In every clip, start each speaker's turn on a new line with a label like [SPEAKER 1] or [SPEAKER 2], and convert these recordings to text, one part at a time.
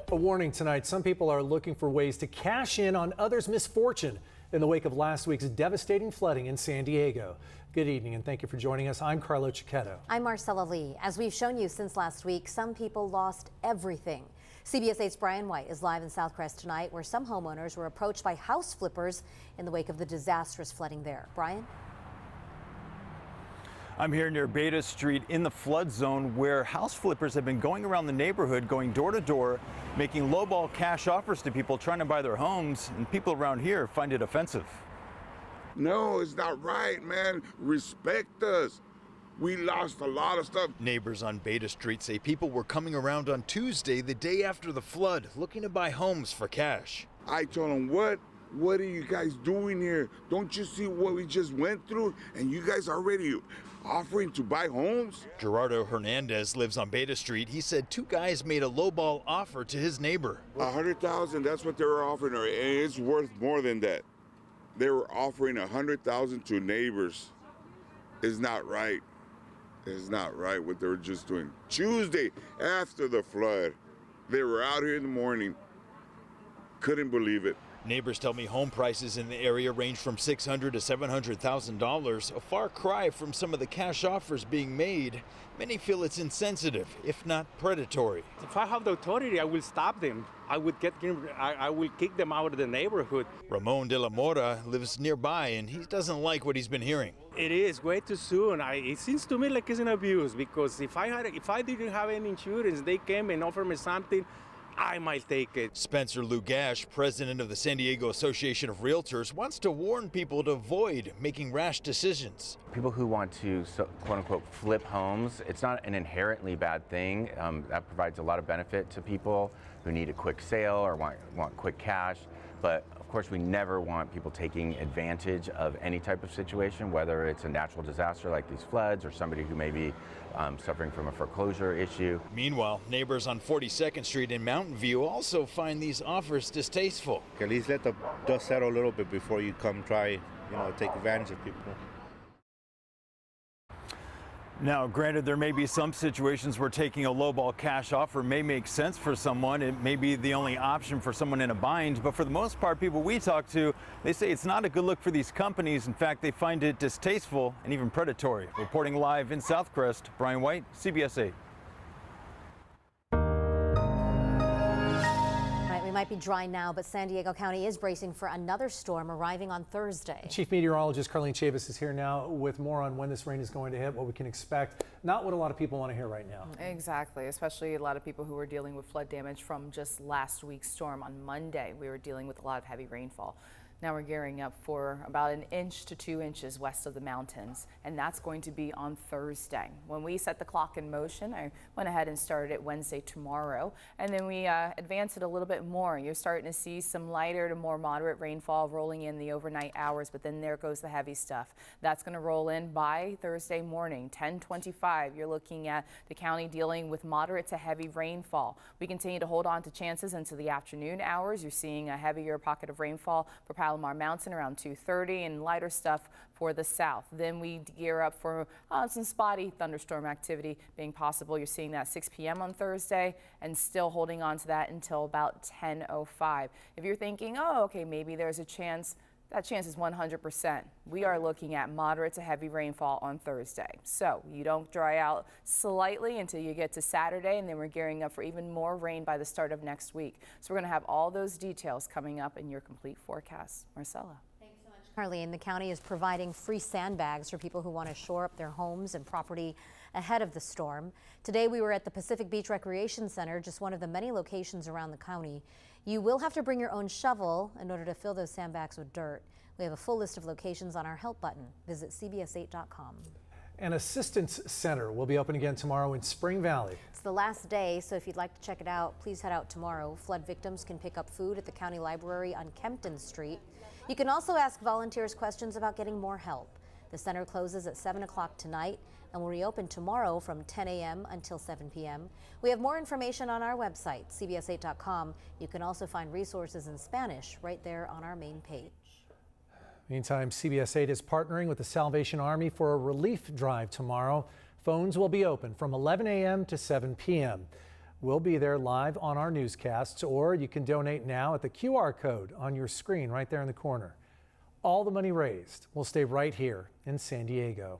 [SPEAKER 1] A warning tonight, some people are looking for ways to cash in on others' misfortune in the wake of last week's devastating flooding in San Diego. Good evening and thank you for joining us. I'm Carlo Cicchetto.
[SPEAKER 2] I'm Marcella Lee. As we've shown you since last week, some people lost everything. CBS 8's Brian White is live in Southcrest tonight, where some homeowners were approached by house flippers in the wake of the disastrous flooding there. Brian?
[SPEAKER 3] I'm here near Beta Street in the flood zone, where house flippers have been going around the neighborhood, going door to door, making lowball cash offers to people trying to buy their homes, and people around here find it offensive.
[SPEAKER 4] No, it's not right, man. Respect us. We lost a lot of stuff.
[SPEAKER 5] Neighbors on Beta Street say people were coming around on Tuesday, the day after the flood, looking to buy homes for cash.
[SPEAKER 4] I told them, what are you guys doing here? Don't you see what we just went through? And you guys already offering to buy homes?
[SPEAKER 5] Gerardo Hernandez lives on Beta Street. He said two guys made a lowball offer to his neighbor.
[SPEAKER 4] 100,000, that's what they were offering her, and it's worth more than that. They were offering 100,000 to neighbors. It's not right. It's not right what they were just doing. Tuesday after the flood, they were out here in the morning. Couldn't believe it.
[SPEAKER 5] Neighbors tell me home prices in the area range from $600,000 to $700,000, a far cry from some of the cash offers being made. Many feel it's insensitive, if not predatory.
[SPEAKER 6] If I have the authority, I will stop them. I will kick them out of the neighborhood.
[SPEAKER 5] Ramon de la Mora lives nearby, and he doesn't like what he's been hearing.
[SPEAKER 6] It is way too soon. It seems to me like it's an abuse, because if I didn't have any insurance, they came and offered me something, I might take it.
[SPEAKER 5] Spencer Lugash, president of the San Diego Association of Realtors, wants to warn people to avoid making rash decisions.
[SPEAKER 7] People who want to, quote unquote, flip homes, it's not an inherently bad thing. That provides a lot of benefit to people who need a quick sale or want quick cash. But of course, we never want people taking advantage of any type of situation, whether it's a natural disaster like these floods or somebody who may be suffering from a foreclosure issue.
[SPEAKER 5] Meanwhile, neighbors on 42nd Street in Mountain View also find these offers distasteful.
[SPEAKER 8] At least let the dust settle a little bit before you come try, take advantage of people.
[SPEAKER 3] Now, granted, there may be some situations where taking a lowball cash offer may make sense for someone. It may be the only option for someone in a bind, but for the most part, people we talk to, they say it's not a good look for these companies. In fact, they find it distasteful and even predatory. Reporting live in Southcrest, Brian White, CBS 8.
[SPEAKER 2] Might be dry now, but San Diego County is bracing for another storm arriving on Thursday.
[SPEAKER 1] Chief Meteorologist Carlene Chavis is here now with more on when this rain is going to hit, what we can expect. Not what a lot of people want to hear right now.
[SPEAKER 9] Exactly, especially a lot of people who are dealing with flood damage from just last week's storm. On Monday, we were dealing with a lot of heavy rainfall. Now we're gearing up for about 1 inch to 2 inches west of the mountains, and that's going to be on Thursday. When we set the clock in motion, I went ahead and started it Wednesday tomorrow, and then we advanced it a little bit more. You're starting to see some lighter to more moderate rainfall rolling in the overnight hours, but then there goes the heavy stuff. That's going to roll in by Thursday morning, 10:25. You're looking at the county dealing with moderate to heavy rainfall. We continue to hold on to chances into the afternoon hours. You're seeing a heavier pocket of rainfall for Palomar Mountain around 2:30 and lighter stuff for the south. Then we gear up for some spotty thunderstorm activity being possible. You're seeing that 6 p.m. on Thursday and still holding on to that until about 10:05. If you're thinking, oh, okay, maybe there's a chance, that chance is 100%. We are looking at moderate to heavy rainfall on Thursday. So you don't dry out slightly until you get to Saturday, and then we're gearing up for even more rain by the start of next week. So we're going to have all those details coming up in your complete forecast. Marcella.
[SPEAKER 2] Thanks so much, Carlene. The county is providing free sandbags for people who want to shore up their homes and property ahead of the storm. Today we were at the Pacific Beach Recreation Center, just one of the many locations around the county. You will have to bring your own shovel in order to fill those sandbags with dirt. We have a full list of locations on our help button. Visit cbs8.com.
[SPEAKER 1] An assistance center will be open again tomorrow in Spring Valley.
[SPEAKER 2] It's the last day, so if you'd like to check it out, please head out tomorrow. Flood victims can pick up food at the county library on Kempton Street. You can also ask volunteers questions about getting more help. The center closes at 7 o'clock tonight and will reopen tomorrow from 10 a.m. until 7 p.m. We have more information on our website, cbs8.com. You can also find resources in Spanish right there on our main page.
[SPEAKER 1] Meantime, CBS 8 is partnering with the Salvation Army for a relief drive tomorrow. Phones will be open from 11 a.m. to 7 p.m. We'll be there live on our newscasts, or you can donate now at the QR code on your screen right there in the corner. All the money raised will stay right here in San Diego.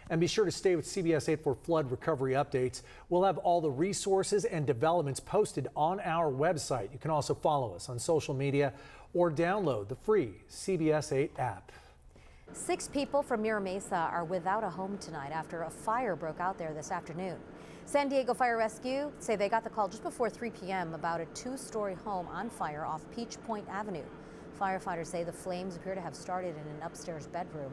[SPEAKER 1] And be sure to stay with CBS 8 for flood recovery updates. We'll have all the resources and developments posted on our website. You can also follow us on social media or download the free CBS 8 app.
[SPEAKER 2] 6 people from Mira Mesa are without a home tonight after a fire broke out there this afternoon. San Diego Fire Rescue say they got the call just before 3 p.m. about a 2-story home on fire off Peach Point Avenue. Firefighters say the flames appear to have started in an upstairs bedroom.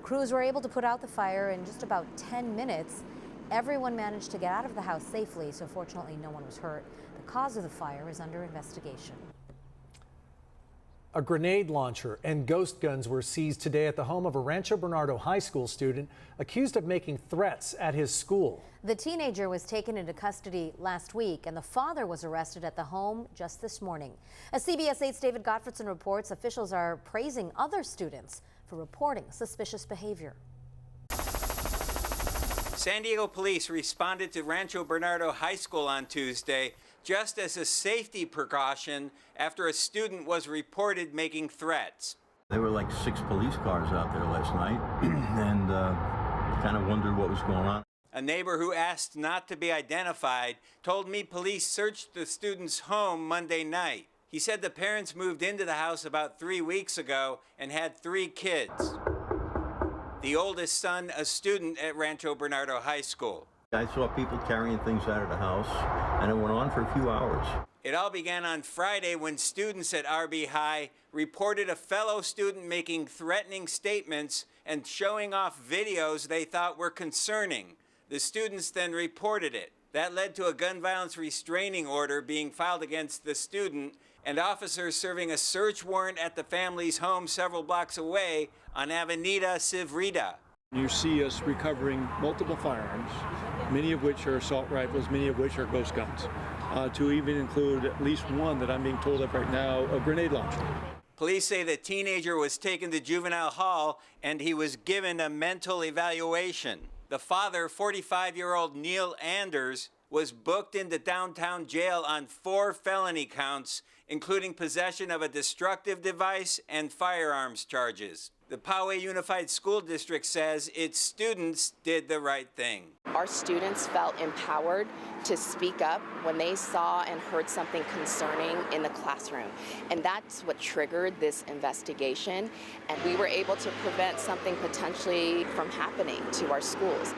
[SPEAKER 2] Crews were able to put out the fire in just about 10 minutes. Everyone managed to get out of the house safely, so fortunately no one was hurt. The cause of the fire is under investigation. A grenade launcher and ghost guns were seized today at the home of a Rancho Bernardo High School student accused of making threats at his school. The teenager was taken into custody last week, and the father was arrested at the home just this morning. As CBS 8's David Gottfredson reports, officials are praising other students for reporting suspicious behavior.
[SPEAKER 10] San Diego police responded to Rancho Bernardo High School on Tuesday just as a safety precaution after a student was reported making threats.
[SPEAKER 11] There were like 6 police cars out there last night and kind of wondered what was going on.
[SPEAKER 10] A neighbor who asked not to be identified told me police searched the student's home Monday night. He said the parents moved into the house about 3 weeks ago and had 3 kids. The oldest son, a student at Rancho Bernardo High School.
[SPEAKER 11] I saw people carrying things out of the house, and it went on for a few hours.
[SPEAKER 10] It all began on Friday when students at RB High reported a fellow student making threatening statements and showing off videos they thought were concerning. The students then reported it. That led to a gun violence restraining order being filed against the student and officers serving a search warrant at the family's home several blocks away on Avenida Civrida.
[SPEAKER 12] You see us recovering multiple firearms, many of which are assault rifles, many of which are ghost guns, to even include at least one that I'm being told of right now, a grenade launcher.
[SPEAKER 10] Police say the teenager was taken to juvenile hall and he was given a mental evaluation. The father, 45-year-old Neil Anders, was booked into downtown jail on 4 felony counts, including possession of a destructive device and firearms charges. The Poway Unified School District says its students did the right thing.
[SPEAKER 13] Our students felt empowered to speak up when they saw and heard something concerning in the classroom. And that's what triggered this investigation. And we were able to prevent something potentially from happening to our schools.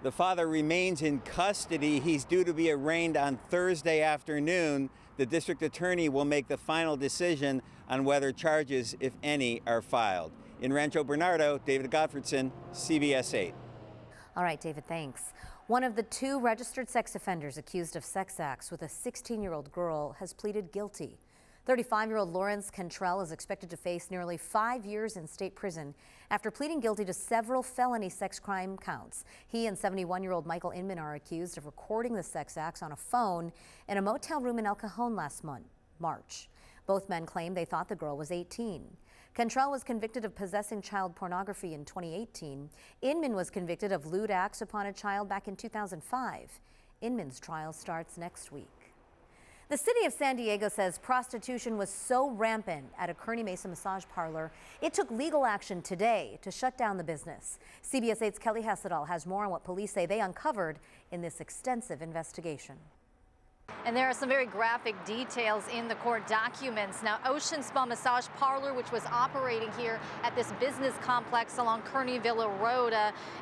[SPEAKER 10] The father remains in custody. He's due to be arraigned on Thursday afternoon. The district attorney will make the final decision on whether charges, if any, are filed. In Rancho Bernardo, David Gottfredson, CBS 8.
[SPEAKER 2] All right, David, thanks. One of the 2 registered sex offenders accused of sex acts with a 16-year-old girl has pleaded guilty. 35-year-old Lawrence Cantrell is expected to face nearly 5 years in state prison after pleading guilty to several felony sex crime counts. He and 71-year-old Michael Inman are accused of recording the sex acts on a phone in a motel room in El Cajon last March. Both men claim they thought the girl was 18. Cantrell was convicted of possessing child pornography in 2018. Inman was convicted of lewd acts upon a child back in 2005. Inman's trial starts next week. The city of San Diego says prostitution was so rampant at a Kearny Mesa massage parlor, it took legal action today to shut down the business. CBS 8's Kelly Hessedal has more on what police say they uncovered in this extensive investigation.
[SPEAKER 14] And there are some very graphic details in the court documents. Now, Ocean Spa Massage Parlor, which was operating here at this business complex along Kearny Villa Road,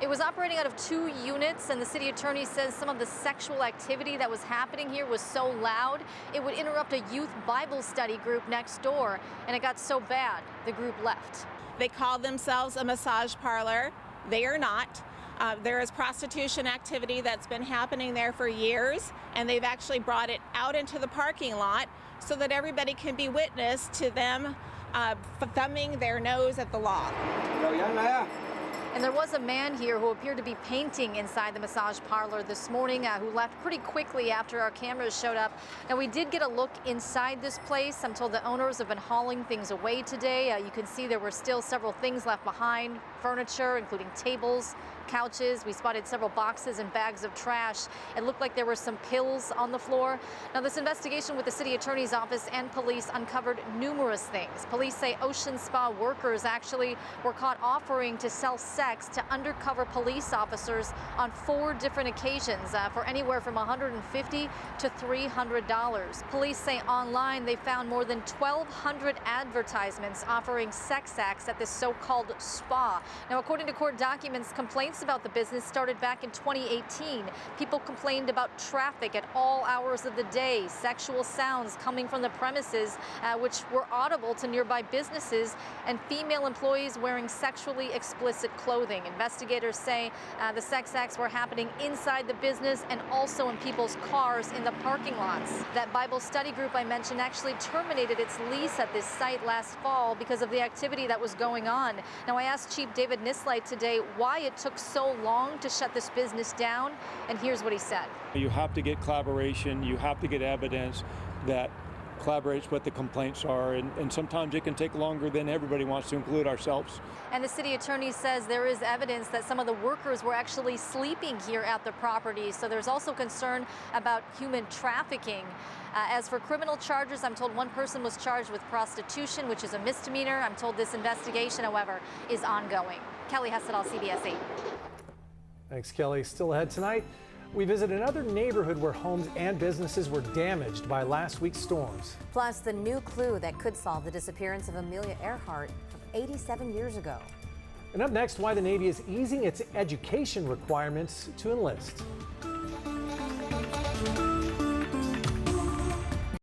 [SPEAKER 14] it was operating out of 2 units, and the city attorney says some of the sexual activity that was happening here was so loud it would interrupt a youth Bible study group next door, and it got so bad the group left.
[SPEAKER 15] They call themselves a massage parlor. They are not. There is prostitution activity that's been happening there for years, and they've actually brought it out into the parking lot so that everybody can be witness to them thumbing their nose at the law.
[SPEAKER 14] And there was a man here who appeared to be painting inside the massage parlor this morning who left pretty quickly after our cameras showed up. Now, we did get a look inside this place. I'm told the owners have been hauling things away today. You can see there were still several things left behind furniture, including tables, couches. We spotted several boxes and bags of trash. It looked like there were some pills on the floor. Now, this investigation with the city attorney's office and police uncovered numerous things. Police say Ocean Spa workers actually were caught offering to sell sex to undercover police officers on 4 different occasions for anywhere from $150 to $300. Police say online they found more than 1,200 advertisements offering sex acts at this so-called spa. Now, according to court documents, complaints about the business started back in 2018. People complained about traffic at all hours of the day, sexual sounds coming from the premises, which were audible to nearby businesses, and female employees wearing sexually explicit clothing. Investigators say the sex acts were happening inside the business and also in people's cars in the parking lots. That Bible study group I mentioned actually terminated its lease at this site last fall because of the activity that was going on. Now, I asked Chief David Nisleit today why it took so long to shut this business down, and here's what he said.
[SPEAKER 12] You have to get collaboration, you have to get evidence that collaborates what the complaints are, and sometimes it can take longer than everybody wants to, include ourselves.
[SPEAKER 14] And the city attorney says there is evidence that some of the workers were actually sleeping here at the property, so there's also concern about human trafficking. As for criminal charges, I'm told one person was charged with prostitution, which is a misdemeanor. I'm told this investigation, however, is ongoing. Kelly Hessedal, CBS 8.
[SPEAKER 1] Thanks, Kelly. Still ahead tonight, we visit another neighborhood where homes and businesses were damaged by last week's storms.
[SPEAKER 2] Plus, the new clue that could solve the disappearance of Amelia Earhart from 87 years ago.
[SPEAKER 1] And up next, why the Navy is easing its education requirements to enlist.